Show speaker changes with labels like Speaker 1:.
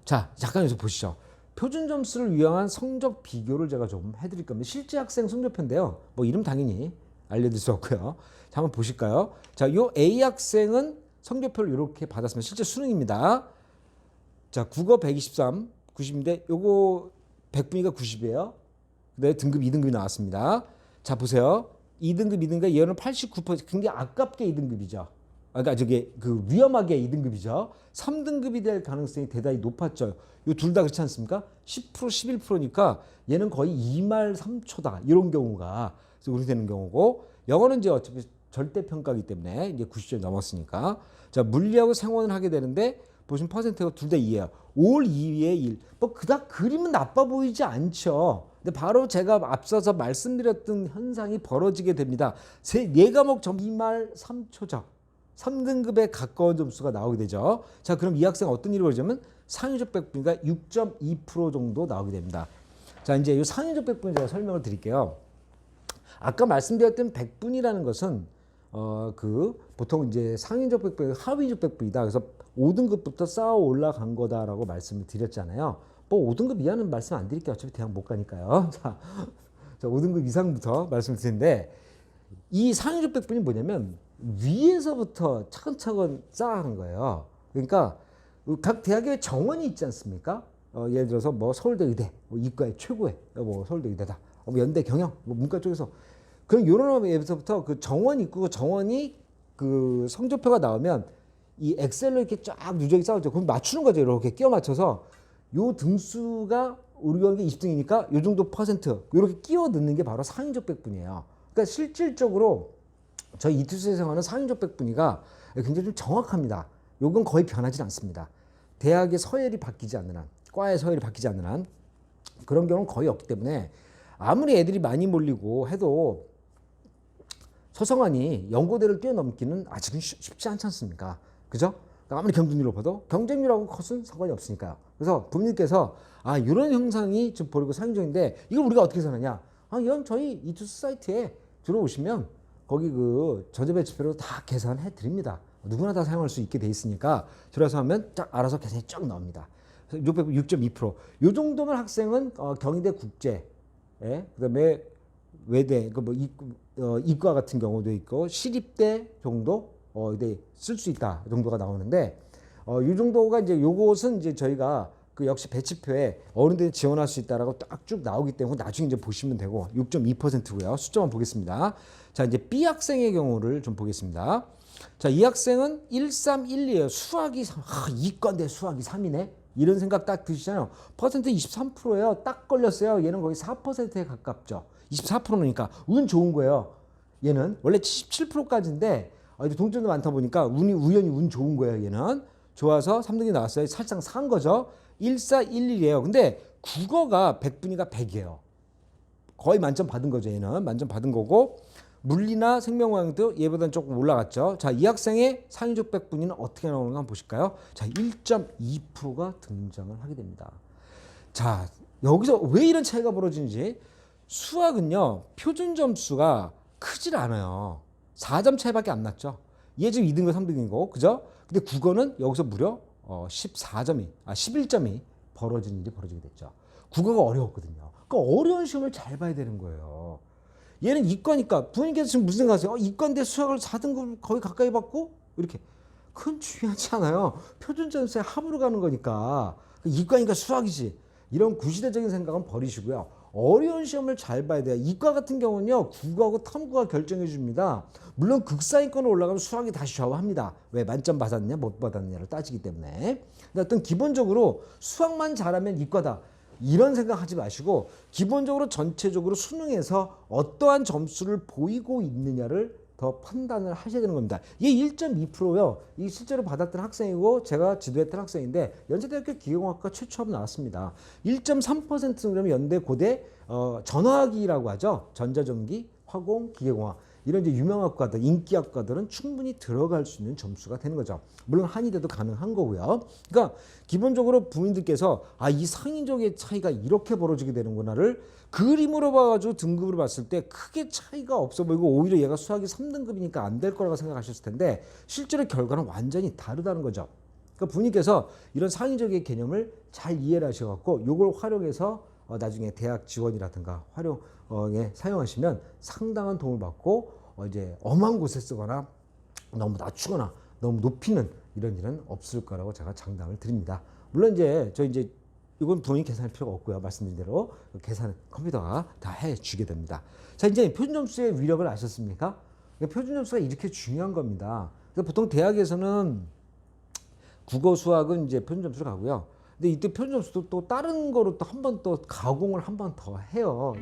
Speaker 1: 자, 잠깐 여기서 보시죠. 표준 점수를 위한 성적 비교를 제가 좀 해드릴 겁니다. 실제 학생 성적표인데요. 뭐 이름 당연히 알려드릴 수 없고요. 자, 한번 보실까요? 자, 요 A 학생은 성적표를 이렇게 받았습니다. 실제 수능입니다. 자, 국어 123, 90인데 요거 100분위가 90이에요. 네, 등급 2등급이 나왔습니다. 자, 보세요. 2등급, 2등급, 얘는 89%, 굉장히 아깝게 2등급이죠. 그러니까 저게 그 위험하게 2등급이죠. 3등급이 될 가능성이 대단히 높았죠. 요 둘 다 그렇지 않습니까? 10%, 11%니까 얘는 거의 2말 3초다. 이런 경우가 그렇게 되는 경우고, 영어는 이제 어차피 절대 평가이기 때문에 이제 90점 넘었으니까. 자, 물리하고 생원을 하게 되는데 보시면 퍼센트가 둘 다 2예요. 5월 2위에 1. 뭐 그닥 그림은 나빠 보이지 않죠. 근데 바로 제가 앞서서 말씀드렸던 현상이 벌어지게 됩니다. 네 과목 점 2말 3초죠. 3등급에 가까운 점수가 나오게 되죠. 자, 그럼 이 학생 어떤 일이 벌어지냐면 상위적 100분위가 6.2% 정도 나오게 됩니다. 자, 이제 이 상위적 100분위 제가 설명을 드릴게요. 아까 말씀드렸던 100분이라는 것은 보통 이제 상위적 100분이 하위적 100분이다. 그래서 5등급부터 쌓아 올라간 거다라고 말씀을 드렸잖아요. 뭐 5등급 이하는 말씀 안 드릴게요. 어차피 대학 못 가니까요. 자, 5등급 이상부터 말씀을 드리는데, 이 상위적 100분이 뭐냐면 위에서부터 차근차근 쌓아가는 거예요. 그러니까 각 대학에 정원이 있지 않습니까? 예를 들어서 뭐 서울대 의대, 뭐 이과의 최고의 뭐 서울대 의대다, 뭐 연대 경영, 뭐 문과 쪽에서 그런 요런 에서부터 그 정원이 있고, 정원이 그 성적표가 나오면 이 엑셀로 이렇게 쫙 누적이 쌓여져. 그럼 맞추는 거죠. 이렇게 끼워 맞춰서 요 등수가 우리 관계 20등이니까 요 정도 퍼센트 이렇게 끼워 넣는 게 바로 상위적 100분이에요. 그러니까 실질적으로 저희 이투스에서 하는 상위적 100분위가 굉장히 좀 정확합니다. 요건 거의 변하지 않습니다. 대학의 서열이 바뀌지 않는 한, 과의 서열이 바뀌지 않는 한 그런 경우는 거의 없기 때문에 아무리 애들이 많이 몰리고 해도 서성환이 연고대를 뛰어넘기는 아직은 쉽지 않지 않습니까? 그죠? 아무리 경쟁률 높아도 경쟁률하고 컷은 상관이 없으니까요. 그래서 부모님께서 이런 형상이 좀 보이고 상위적인데 이걸 우리가 어떻게 선하냐? 이건 저희 이투스 사이트에 들어오시면 거기 그 전자배치표로 다 계산해 드립니다. 누구나 다 사용할 수 있게 돼 있으니까 들어서 하면 딱 알아서 계산이 쫙 나옵니다. 6.2%. 요 정도면 학생은 경희대 국제, 그다음에 외대, 뭐 이과 같은 경우도 있고 시립대 정도 쓸 수 있다 정도가 나오는데, 이 정도가 이제 요것은 이제 저희가 그 역시 배치표에 어느 데 지원할 수 있다라고 딱 쭉 나오기 때문에 나중에 이제 보시면 되고 6.2%고요. 숫자만 보겠습니다. 자, 이제 B 학생의 경우를 좀 보겠습니다. 자, 이 학생은 1312예요. 수학이 이과인데 수학이 3이네. 이런 생각 딱 드시잖아요. 퍼센트 23%예요. 딱 걸렸어요. 얘는 거의 4%에 가깝죠. 24%니까 운 좋은 거예요. 얘는 원래 77%까지인데 동점도 많다 보니까 우연히 운 좋은 거예요. 얘는 좋아서 3등이 나왔어요. 살짝 산 거죠. 1411이에요. 근데 국어가 100분위가 100이에요. 거의 만점 받은 거죠. 얘는 만점 받은 거고, 물리나 생명과학도 얘보다는 조금 올라갔죠. 자, 이 학생의 상위적 100분위는 어떻게 나오는가 한번 보실까요? 자, 1.2%가 등장을 하게 됩니다. 자, 여기서 왜 이런 차이가 벌어지는지. 수학은요, 표준 점수가 크질 않아요. 4점 차이밖에 안 났죠. 얘 지금 2등급 3등이고, 그죠? 근데 국어는 여기서 무려 11점이 벌어지는 일이 벌어지게 됐죠. 국어가 어려웠거든요. 그러니까 어려운 시험을 잘 봐야 되는 거예요. 얘는 이과니까 부모님께서 지금 무슨 생각하세요? 이과인데 수학을 4등급 거의 가까이 받고 이렇게. 그건 중요하지 않아요. 표준 점수에 합으로 가는 거니까. 이과니까 수학이지. 이런 구시대적인 생각은 버리시고요. 어려운 시험을 잘 봐야 돼요. 이과 같은 경우는요, 국어하고 탐구가 결정해 줍니다. 물론 극상위권으로 올라가면 수학이 다시 좌우합니다. 왜? 만점 받았느냐 못 받았느냐를 따지기 때문에. 근데 어떤 기본적으로 수학만 잘하면 이과다, 이런 생각하지 마시고 기본적으로 전체적으로 수능에서 어떠한 점수를 보이고 있느냐를 더 판단을 하셔야 되는 겁니다. 이게 1.2%요. 이 실제로 받았던 학생이고 제가 지도했던 학생인데 연세대학교 기계공학과 최초 합 나왔습니다. 1.3%는 그러면 연대 고대 전화기라고 하죠. 전자전기, 화공, 기계공학. 이런 이제 유명학과들, 인기학과들은 충분히 들어갈 수 있는 점수가 되는 거죠. 물론 한의대도 가능한 거고요. 그러니까 기본적으로 부모님들께서 이 상인적의 차이가 이렇게 벌어지게 되는구나를 그림으로 봐가지고 등급으로 봤을 때 크게 차이가 없어 보이고 오히려 얘가 수학이 3등급이니까 안 될 거라고 생각하셨을 텐데 실제로 결과는 완전히 다르다는 거죠. 그러니까 부모님께서 이런 상인적의 개념을 잘 이해를 하셔갖고 이걸 활용해서 나중에 대학 지원이라든가 활용에 사용하시면 상당한 도움을 받고 이제 엄한 곳에 쓰거나 너무 낮추거나 너무 높이는 이런 일은 없을 거라고 제가 장담을 드립니다. 물론 이제 이건 부모님 계산할 필요가 없고요. 말씀드린 대로 계산 컴퓨터가 다 해주게 됩니다. 자, 이제 표준 점수의 위력을 아셨습니까? 표준 점수가 이렇게 중요한 겁니다. 그래서 보통 대학에서는 국어 수학은 이제 표준 점수로 가고요. 근데 이때 표준 점수도 또 다른 거로 또 한 번 또 가공을 한 번 더 해요.